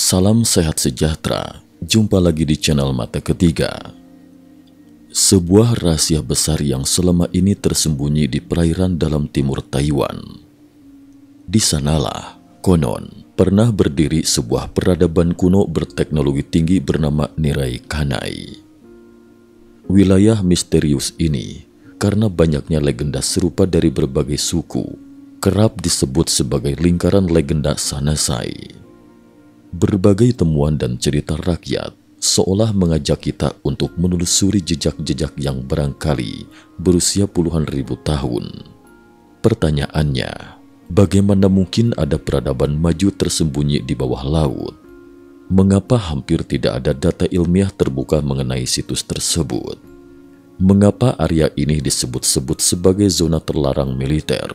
Salam sehat sejahtera, jumpa lagi di channel Mata Ketiga. Sebuah rahasia besar yang selama ini tersembunyi di perairan dalam timur Taiwan. Di sanalah, konon, pernah berdiri sebuah peradaban kuno berteknologi tinggi bernama Nirai Kanai. Wilayah misterius ini, karena banyaknya legenda serupa dari berbagai suku, kerap disebut sebagai lingkaran legenda Sanasai. Berbagai temuan dan cerita rakyat seolah mengajak kita untuk menelusuri jejak-jejak yang barangkali berusia puluhan ribu tahun. Pertanyaannya, bagaimana mungkin ada peradaban maju tersembunyi di bawah laut? Mengapa hampir tidak ada data ilmiah terbuka mengenai situs tersebut? Mengapa area ini disebut-sebut sebagai zona terlarang militer?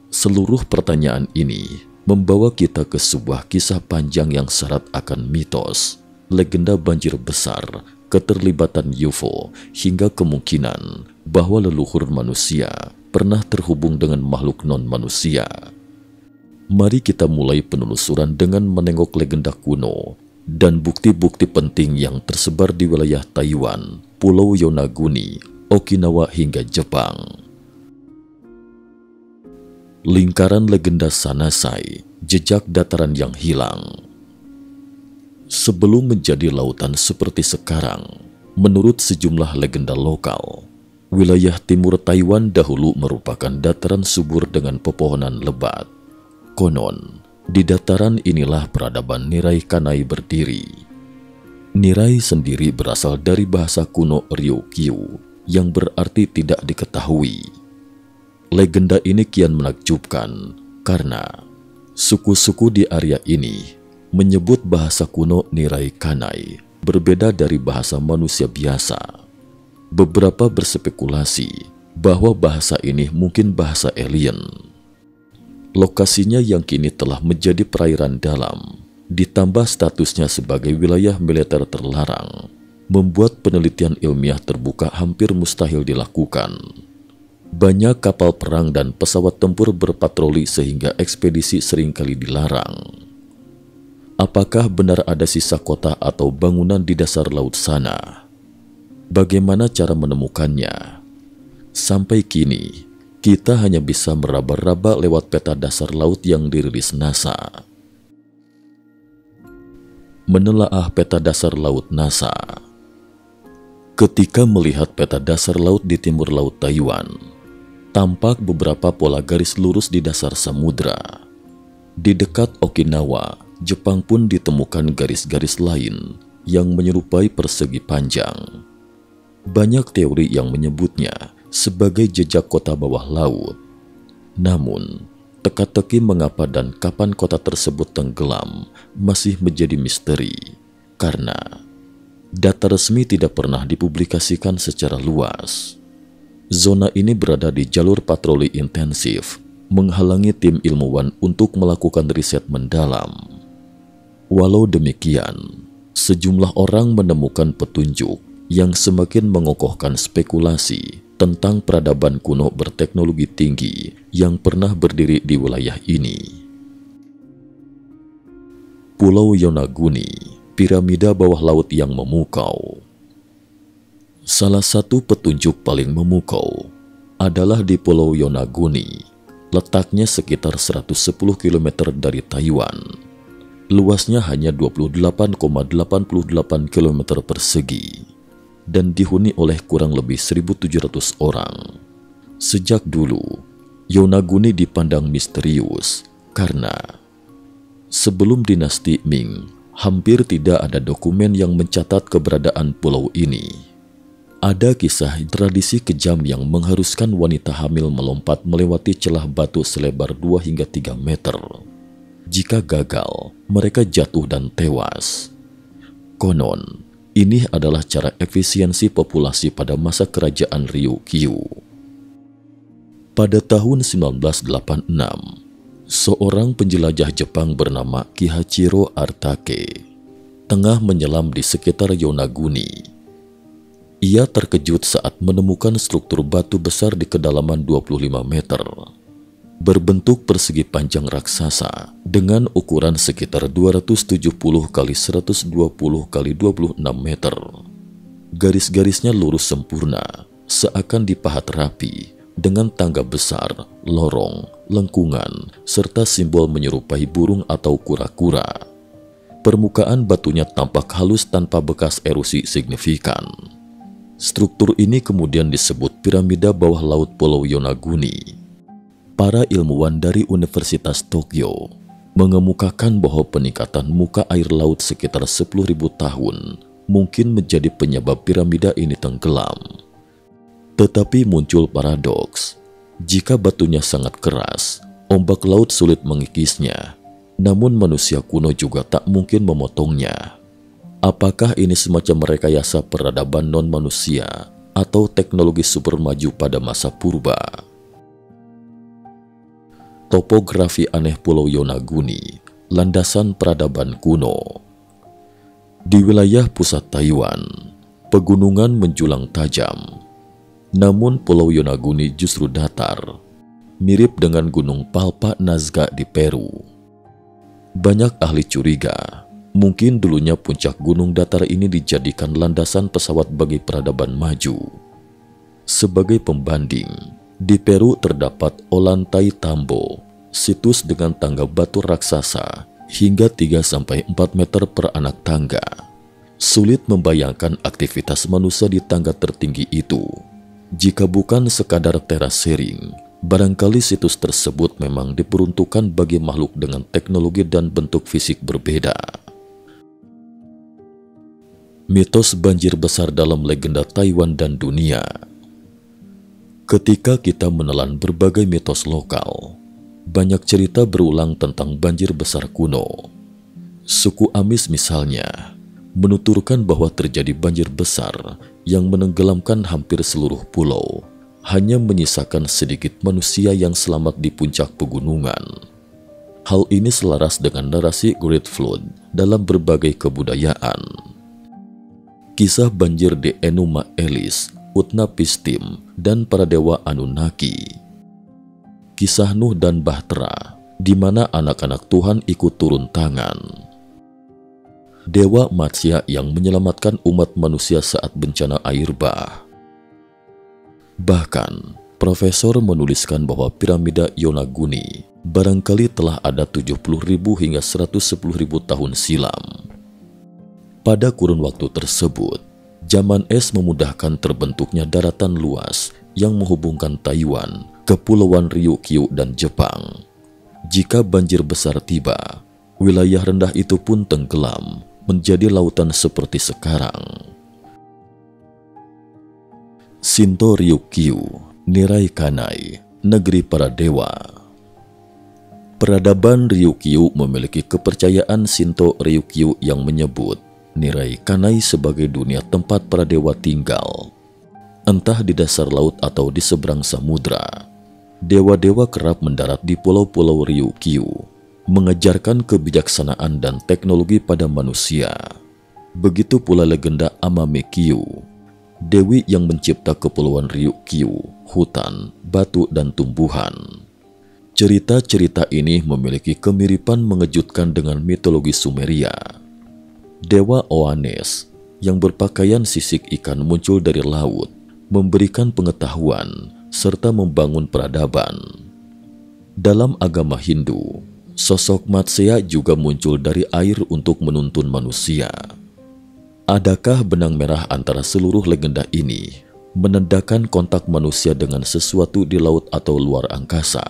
Seluruh pertanyaan ini membawa kita ke sebuah kisah panjang yang syarat akan mitos, legenda banjir besar, keterlibatan UFO, hingga kemungkinan bahwa leluhur manusia pernah terhubung dengan makhluk non-manusia. Mari kita mulai penelusuran dengan menengok legenda kuno dan bukti-bukti penting yang tersebar di wilayah Taiwan, Pulau Yonaguni, Okinawa hingga Jepang. Lingkaran legenda Sanasai, jejak dataran yang hilang. Sebelum menjadi lautan seperti sekarang, menurut sejumlah legenda lokal, wilayah timur Taiwan dahulu merupakan dataran subur dengan pepohonan lebat. Konon, di dataran inilah peradaban Nirai Kanai berdiri. Nirai sendiri berasal dari bahasa kuno Ryukyu, yang berarti tidak diketahui. Legenda ini kian menakjubkan karena suku-suku di area ini menyebut bahasa kuno Nirai Kanai berbeda dari bahasa manusia biasa. Beberapa berspekulasi bahwa bahasa ini mungkin bahasa alien. Lokasinya yang kini telah menjadi perairan dalam, ditambah statusnya sebagai wilayah militer terlarang, membuat penelitian ilmiah terbuka hampir mustahil dilakukan. Banyak kapal perang dan pesawat tempur berpatroli sehingga ekspedisi seringkali dilarang. Apakah benar ada sisa kota atau bangunan di dasar laut sana? Bagaimana cara menemukannya? Sampai kini, kita hanya bisa meraba-raba lewat peta dasar laut yang dirilis NASA. Menelaah peta dasar laut NASA. Ketika melihat peta dasar laut di timur laut Taiwan, tampak beberapa pola garis lurus di dasar samudra. Di dekat Okinawa, Jepang pun ditemukan garis-garis lain yang menyerupai persegi panjang. Banyak teori yang menyebutnya sebagai jejak kota bawah laut. Namun, teka-teki mengapa dan kapan kota tersebut tenggelam masih menjadi misteri, karena data resmi tidak pernah dipublikasikan secara luas. Zona ini berada di jalur patroli intensif, menghalangi tim ilmuwan untuk melakukan riset mendalam. Walau demikian, sejumlah orang menemukan petunjuk yang semakin mengokohkan spekulasi tentang peradaban kuno berteknologi tinggi yang pernah berdiri di wilayah ini. Pulau Yonaguni, piramida bawah laut yang memukau. Salah satu petunjuk paling memukau adalah di Pulau Yonaguni, letaknya sekitar 110 km dari Taiwan. Luasnya hanya 28,88 km persegi dan dihuni oleh kurang lebih 1.700 orang. Sejak dulu, Yonaguni dipandang misterius karena sebelum dinasti Ming, hampir tidak ada dokumen yang mencatat keberadaan pulau ini. Ada kisah tradisi kejam yang mengharuskan wanita hamil melompat melewati celah batu selebar 2 hingga 3 meter. Jika gagal, mereka jatuh dan tewas. Konon, ini adalah cara efisiensi populasi pada masa kerajaan Ryukyu. Pada tahun 1986, seorang penjelajah Jepang bernama Kihachiro Artake tengah menyelam di sekitar Yonaguni. Ia terkejut saat menemukan struktur batu besar di kedalaman 25 meter. berbentuk persegi panjang raksasa dengan ukuran sekitar 270 kali 120 kali 26 meter. Garis-garisnya lurus sempurna, seakan dipahat rapi, dengan tangga besar, lorong, lengkungan, serta simbol menyerupai burung atau kura-kura. Permukaan batunya tampak halus tanpa bekas erosi signifikan. Struktur ini kemudian disebut piramida bawah laut Pulau Yonaguni. Para ilmuwan dari Universitas Tokyo mengemukakan bahwa peningkatan muka air laut sekitar 10.000 tahun mungkin menjadi penyebab piramida ini tenggelam. Tetapi muncul paradoks. Jika batunya sangat keras, ombak laut sulit mengikisnya, namun manusia kuno juga tak mungkin memotongnya. Apakah ini semacam rekayasa peradaban non-manusia atau teknologi super maju pada masa purba? Topografi aneh Pulau Yonaguni, landasan peradaban kuno. Di wilayah pusat Taiwan, pegunungan menjulang tajam. Namun Pulau Yonaguni justru datar, mirip dengan Gunung Palpa Nazca di Peru. Banyak ahli curiga, mungkin dulunya puncak gunung datar ini dijadikan landasan pesawat bagi peradaban maju. Sebagai pembanding, di Peru terdapat Ollantay Tambo, situs dengan tangga batu raksasa hingga 3-4 meter per anak tangga. Sulit membayangkan aktivitas manusia di tangga tertinggi itu. Jika bukan sekadar terasering, barangkali situs tersebut memang diperuntukkan bagi makhluk dengan teknologi dan bentuk fisik berbeda. Mitos banjir besar dalam legenda Taiwan dan dunia. Ketika kita menelan berbagai mitos lokal, banyak cerita berulang tentang banjir besar kuno. Suku Amis misalnya menuturkan bahwa terjadi banjir besar yang menenggelamkan hampir seluruh pulau, hanya menyisakan sedikit manusia yang selamat di puncak pegunungan. Hal ini selaras dengan narasi Great Flood dalam berbagai kebudayaan. Kisah banjir di Enuma Elis, Utnapishtim, dan para dewa Anunnaki. Kisah Nuh dan Bahtera, di mana anak-anak Tuhan ikut turun tangan. Dewa Matsya yang menyelamatkan umat manusia saat bencana air bah. Bahkan, profesor menuliskan bahwa piramida Yonaguni barangkali telah ada 70.000 hingga 110.000 tahun silam. Pada kurun waktu tersebut, zaman es memudahkan terbentuknya daratan luas yang menghubungkan Taiwan, Kepulauan Ryukyu, dan Jepang. Jika banjir besar tiba, wilayah rendah itu pun tenggelam menjadi lautan seperti sekarang. Shinto Ryukyu, Nirai Kanai, negeri para dewa. Peradaban Ryukyu memiliki kepercayaan Shinto Ryukyu yang menyebut Nirai Kanai sebagai dunia tempat para dewa tinggal. Entah di dasar laut atau di seberang samudra, dewa-dewa kerap mendarat di pulau-pulau Ryukyu, mengajarkan kebijaksanaan dan teknologi pada manusia. Begitu pula legenda Amamekyu, dewi yang mencipta kepulauan Ryukyu, hutan, batu, dan tumbuhan. Cerita-cerita ini memiliki kemiripan mengejutkan dengan mitologi Sumeria. Dewa Oannes yang berpakaian sisik ikan muncul dari laut, memberikan pengetahuan serta membangun peradaban. Dalam agama Hindu, sosok Matsya juga muncul dari air untuk menuntun manusia. Adakah benang merah antara seluruh legenda ini menandakan kontak manusia dengan sesuatu di laut atau luar angkasa?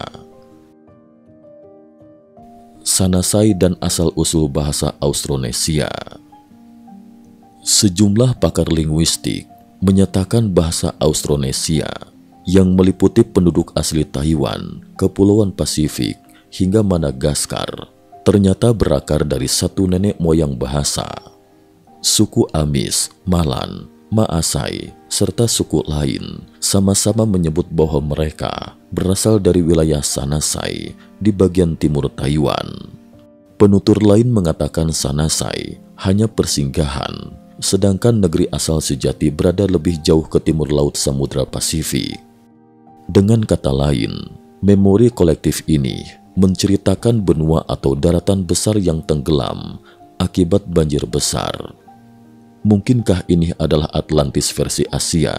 Sanasai dan asal-usul bahasa Austronesia. Sejumlah pakar linguistik menyatakan bahasa Austronesia yang meliputi penduduk asli Taiwan, Kepulauan Pasifik, hingga Madagaskar, ternyata berakar dari satu nenek moyang bahasa. Suku Amis, Malan, Maasai, serta suku lain sama-sama menyebut bahwa mereka berasal dari wilayah Sanasai di bagian timur Taiwan. Penutur lain mengatakan Sanasai hanya persinggahan, sedangkan negeri asal sejati berada lebih jauh ke timur laut Samudra Pasifik. Dengan kata lain, Memori kolektif ini menceritakan benua atau daratan besar yang tenggelam akibat banjir besar. Mungkinkah ini adalah Atlantis versi Asia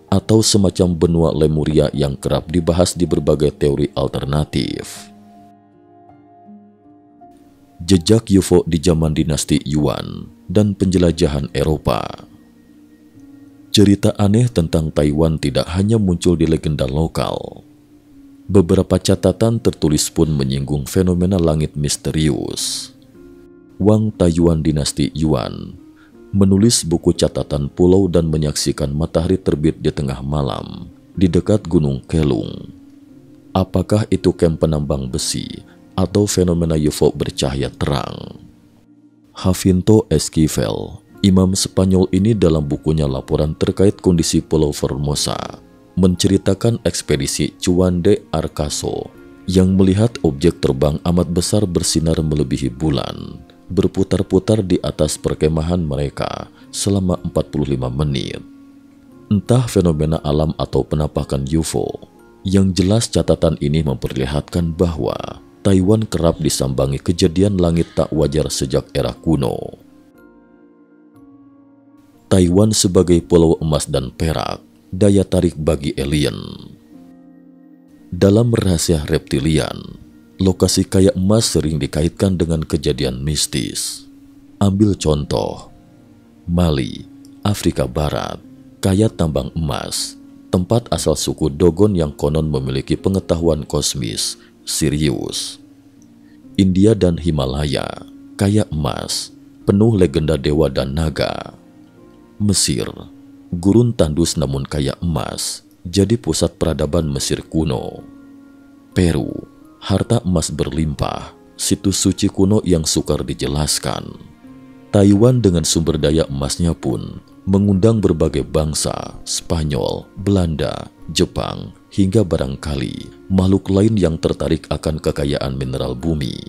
atau semacam benua Lemuria yang kerap dibahas di berbagai teori alternatif? Jejak UFO di zaman dinasti Yuan dan penjelajahan Eropa. Cerita aneh tentang Taiwan tidak hanya muncul di legenda lokal. Beberapa catatan tertulis pun menyinggung fenomena langit misterius. Wang Taiyuan dinasti Yuan menulis buku catatan pulau dan menyaksikan matahari terbit di tengah malam di dekat Gunung Kelung. Apakah itu kamp penambang besi atau fenomena UFO bercahaya terang? Jacinto Esquivel, imam Spanyol ini dalam bukunya Laporan terkait kondisi Pulau Formosa, menceritakan ekspedisi Juan de Arcaso yang melihat objek terbang amat besar bersinar melebihi bulan, berputar-putar di atas perkemahan mereka selama 45 menit. Entah fenomena alam atau penampakan UFO, yang jelas catatan ini memperlihatkan bahwa Taiwan kerap disambangi kejadian langit tak wajar sejak era kuno. Taiwan sebagai pulau emas dan perak, daya tarik bagi alien. Dalam rahasia reptilian, lokasi kaya emas sering dikaitkan dengan kejadian mistis. Ambil contoh, Mali, Afrika Barat, kaya tambang emas, tempat asal suku Dogon yang konon memiliki pengetahuan kosmis, Sirius. India dan Himalaya, kaya emas, penuh legenda dewa dan naga. Mesir, gurun tandus namun kaya emas, jadi pusat peradaban Mesir kuno. Peru, harta emas berlimpah, situs suci kuno yang sukar dijelaskan. Taiwan dengan sumber daya emasnya pun mengundang berbagai bangsa, Spanyol, Belanda, Jepang, hingga barangkali makhluk lain yang tertarik akan kekayaan mineral bumi.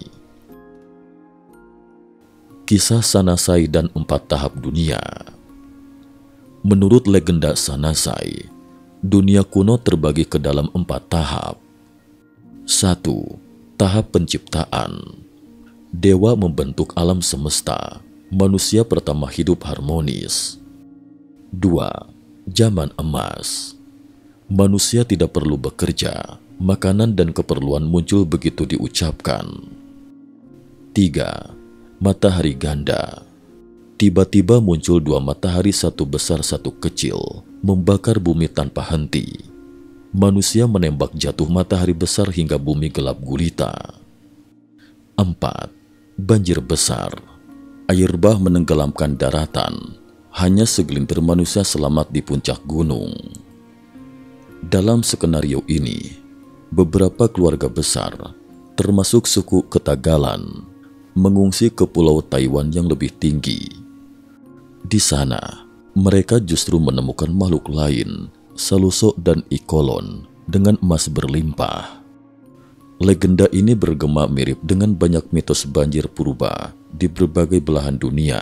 Kisah Sanasai dan 4 tahap dunia. Menurut legenda Sanasai, dunia kuno terbagi ke dalam 4 tahap. 1. Tahap penciptaan. Dewa membentuk alam semesta, manusia pertama hidup harmonis. 2. Zaman emas. Manusia tidak perlu bekerja, makanan dan keperluan muncul begitu diucapkan. 3. Matahari ganda. Tiba-tiba muncul 2 matahari, satu besar satu kecil, membakar bumi tanpa henti. Manusia menembak jatuh matahari besar hingga bumi gelap gulita. 4. Banjir besar. Air bah menenggelamkan daratan. Hanya segelintir manusia selamat di puncak gunung. Dalam skenario ini, beberapa keluarga besar, termasuk suku Ketagalan, mengungsi ke pulau Taiwan yang lebih tinggi. Di sana, mereka justru menemukan makhluk lain, Saluso dan Ikolon, dengan emas berlimpah. Legenda ini bergema mirip dengan banyak mitos banjir purba di berbagai belahan dunia.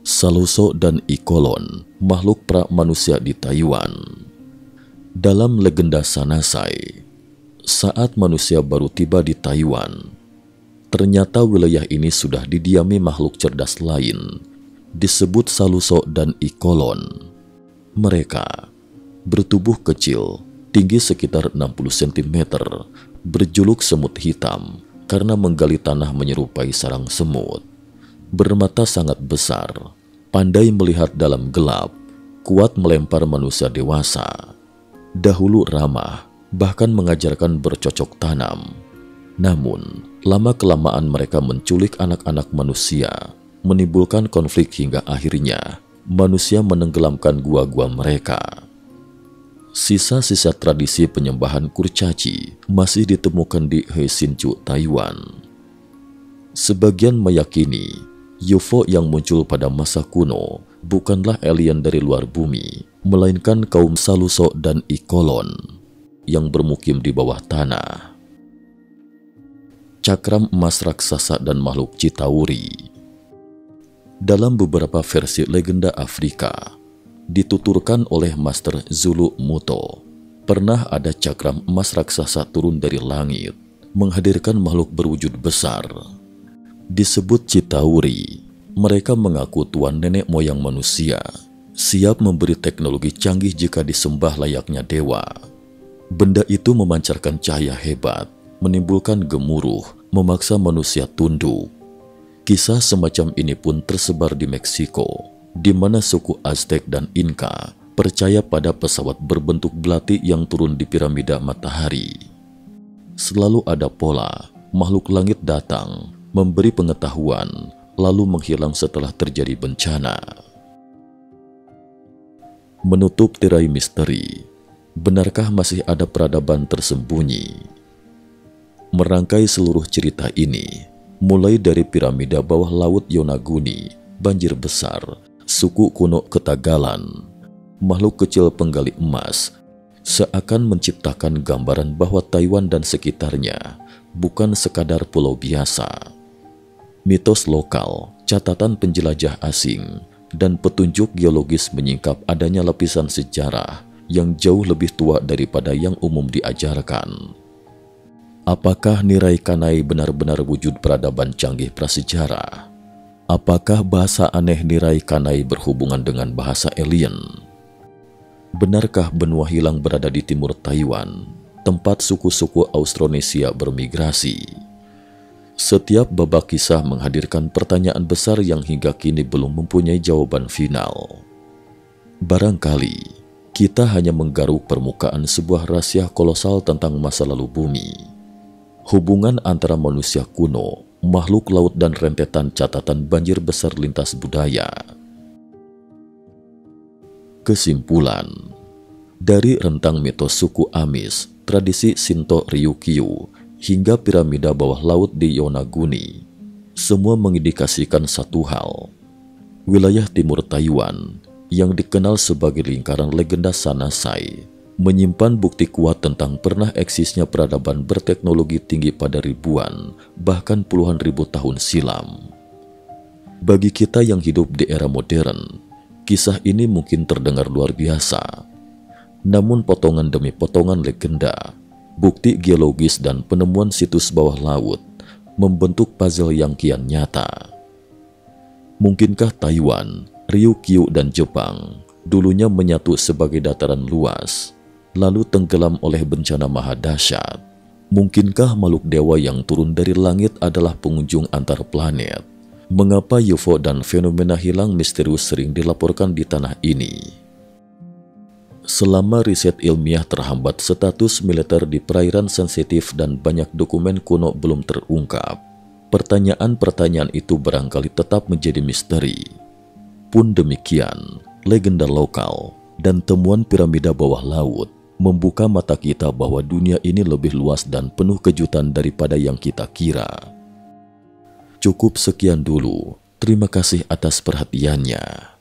Saluso dan Ikolon, makhluk pra-manusia di Taiwan. Dalam legenda Sanasai, saat manusia baru tiba di Taiwan, ternyata wilayah ini sudah didiami makhluk cerdas lain, disebut Saluso dan Ikolon. Mereka bertubuh kecil, tinggi sekitar 60 cm, berjuluk semut hitam karena menggali tanah menyerupai sarang semut. Bermata sangat besar, pandai melihat dalam gelap, kuat melempar manusia dewasa. Dahulu ramah, bahkan mengajarkan bercocok tanam. Namun, lama-kelamaan mereka menculik anak-anak manusia, menimbulkan konflik hingga akhirnya manusia menenggelamkan gua-gua mereka. Sisa-sisa tradisi penyembahan kurcaci masih ditemukan di Hsinchu, Taiwan. Sebagian meyakini UFO yang muncul pada masa kuno bukanlah alien dari luar bumi, melainkan kaum Saluso dan Ikolon yang bermukim di bawah tanah. Cakram emas raksasa dan makhluk Chitauri. Dalam beberapa versi legenda Afrika, dituturkan oleh Master Zulu Muto pernah ada cakram emas raksasa turun dari langit, menghadirkan makhluk berwujud besar. Disebut Chitauri, mereka mengaku tuan nenek moyang manusia, siap memberi teknologi canggih jika disembah layaknya dewa. Benda itu memancarkan cahaya hebat, menimbulkan gemuruh, memaksa manusia tunduk. Kisah semacam ini pun tersebar di Meksiko, di mana suku Aztec dan Inka percaya pada pesawat berbentuk belati yang turun di piramida matahari. Selalu ada pola, makhluk langit datang, memberi pengetahuan, lalu menghilang setelah terjadi bencana. Menutup tirai misteri, benarkah masih ada peradaban tersembunyi? Merangkai seluruh cerita ini, mulai dari piramida bawah laut Yonaguni, banjir besar, suku kuno Ketagalan, makhluk kecil penggali emas, seakan menciptakan gambaran bahwa Taiwan dan sekitarnya bukan sekadar pulau biasa. Mitos lokal, catatan penjelajah asing, dan petunjuk geologis menyingkap adanya lapisan sejarah yang jauh lebih tua daripada yang umum diajarkan. Apakah Nirai Kanai benar-benar wujud peradaban canggih prasejarah? Apakah bahasa aneh Nirai Kanai berhubungan dengan bahasa alien? Benarkah benua hilang berada di timur Taiwan, tempat suku-suku Austronesia bermigrasi? Setiap babak kisah menghadirkan pertanyaan besar yang hingga kini belum mempunyai jawaban final. Barangkali kita hanya menggaruk permukaan sebuah rahasia kolosal tentang masa lalu bumi. Hubungan antara manusia kuno, makhluk laut dan rentetan catatan banjir besar lintas budaya. Kesimpulan, dari rentang mitos suku Amis, tradisi Shinto Ryukyu, hingga piramida bawah laut di Yonaguni, semua mengindikasikan satu hal. Wilayah timur Taiwan, yang dikenal sebagai lingkaran legenda Sanasai, menyimpan bukti kuat tentang pernah eksisnya peradaban berteknologi tinggi pada ribuan, bahkan puluhan ribu tahun silam. Bagi kita yang hidup di era modern, kisah ini mungkin terdengar luar biasa. Namun potongan demi potongan legenda, bukti geologis dan penemuan situs bawah laut membentuk puzzle yang kian nyata. Mungkinkah Taiwan, Ryukyu dan Jepang dulunya menyatu sebagai dataran luas, lalu tenggelam oleh bencana maha dahsyat? Mungkinkah makhluk dewa yang turun dari langit adalah pengunjung antar planet? Mengapa UFO dan fenomena hilang misterius sering dilaporkan di tanah ini? Selama riset ilmiah terhambat, status militer di perairan sensitif dan banyak dokumen kuno belum terungkap, pertanyaan-pertanyaan itu barangkali tetap menjadi misteri. Pun demikian, legenda lokal dan temuan piramida bawah laut membuka mata kita bahwa dunia ini lebih luas dan penuh kejutan daripada yang kita kira. Cukup sekian dulu. Terima kasih atas perhatiannya.